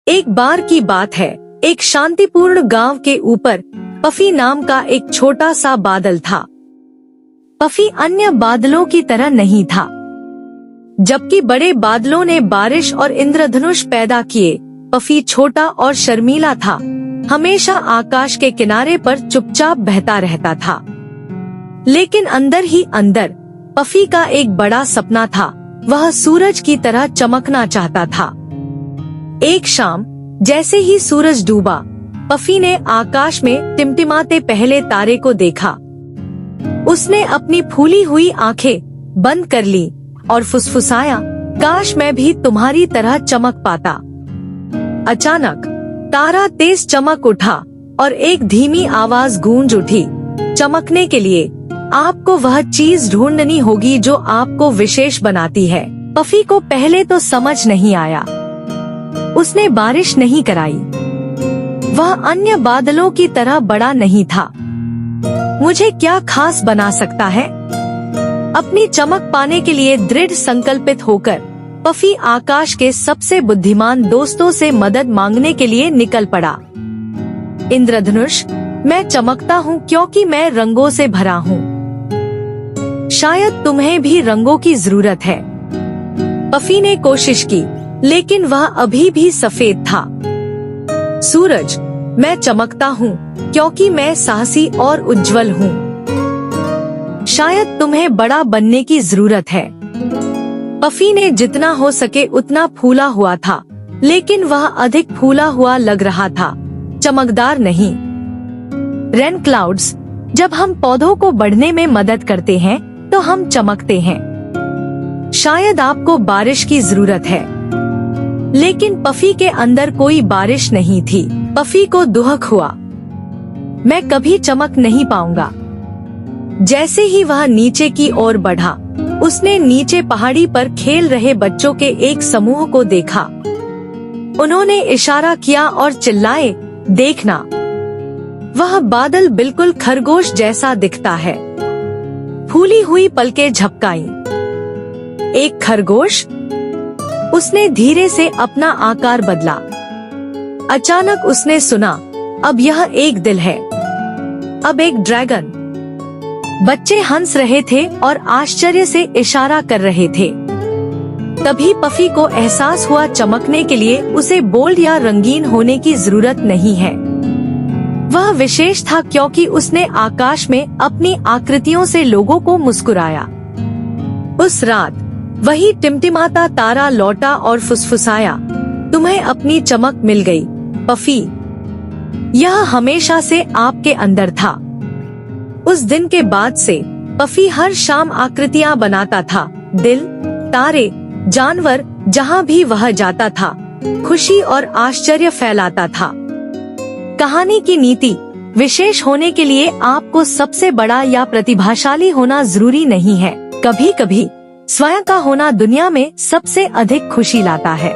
एक बार की बात है, एक शांतिपूर्ण गांव के ऊपर पफी नाम का एक छोटा सा बादल था। पफी अन्य बादलों की तरह नहीं था। जबकि बड़े बादलों ने बारिश और इंद्रधनुष पैदा किए, पफी छोटा और शर्मीला था। हमेशा आकाश के किनारे पर चुपचाप बहता रहता था। लेकिन अंदर ही अंदर पफी का एक बड़ा सपना था। वह सूरज की तरह चमकना चाहता था। एक शाम जैसे ही सूरज डूबा, पफी ने आकाश में टिमटिमाते पहले तारे को देखा। उसने अपनी फूली हुई आंखें बंद कर ली और फुसफुसाया, काश मैं भी तुम्हारी तरह चमक पाता। अचानक तारा तेज चमक उठा और एक धीमी आवाज गूंज उठी, चमकने के लिए आपको वह चीज ढूंढनी होगी जो आपको विशेष बनाती है। पफी को पहले तो समझ नहीं आया। उसने बारिश नहीं कराई। वह अन्य बादलों की तरह बड़ा नहीं था। मुझे क्या खास बना सकता है? अपनी चमक पाने के लिए दृढ़ संकल्पित होकर पफी आकाश के सबसे बुद्धिमान दोस्तों से मदद मांगने के लिए निकल पड़ा। इंद्रधनुष, मैं चमकता हूँ क्योंकि मैं रंगों से भरा हूँ। शायद तुम्हें भी रंगों की जरूरत है। पफी ने कोशिश की, लेकिन वह अभी भी सफेद था। सूरज, मैं चमकता हूँ क्योंकि मैं साहसी और उज्जवल हूँ। शायद तुम्हें बड़ा बनने की जरूरत है। पफी ने जितना हो सके उतना फूला हुआ था, लेकिन वह अधिक फूला हुआ लग रहा था, चमकदार नहीं। रेन क्लाउड्स, जब हम पौधों को बढ़ने में मदद करते हैं तो हम चमकते हैं। शायद आपको बारिश की जरूरत है। लेकिन पफी के अंदर कोई बारिश नहीं थी। पफी को दुहक हुआ, मैं कभी चमक नहीं पाऊंगा। जैसे ही वह नीचे की ओर बढ़ा, उसने नीचे पहाड़ी पर खेल रहे बच्चों के एक समूह को देखा। उन्होंने इशारा किया और चिल्लाए, देखना, वह बादल बिल्कुल खरगोश जैसा दिखता है। फूली हुई पलकें झपकाई। एक खरगोश? उसने धीरे से अपना आकार बदला। अचानक उसने सुना, अब यह एक दिल है, अब एक ड्रैगन। बच्चे हंस रहे थे और आश्चर्य से इशारा कर रहे थे। तभी पफी को एहसास हुआ, चमकने के लिए उसे बोल्ड या रंगीन होने की जरूरत नहीं है। वह विशेष था क्योंकि उसने आकाश में अपनी आकृतियों से लोगों को मुस्कुराया। उस रात वही टिमटिमाता तारा लौटा और फुसफुसाया, तुम्हें अपनी चमक मिल गई पफी। यह हमेशा से आपके अंदर था। उस दिन के बाद से पफी हर शाम आकृतियां बनाता था, दिल, तारे, जानवर। जहां भी वह जाता था, खुशी और आश्चर्य फैलाता था। कहानी की नीति, विशेष होने के लिए आपको सबसे बड़ा या प्रतिभाशाली होना जरूरी नहीं है। कभी कभी स्वयं का होना दुनिया में सबसे अधिक खुशी लाता है।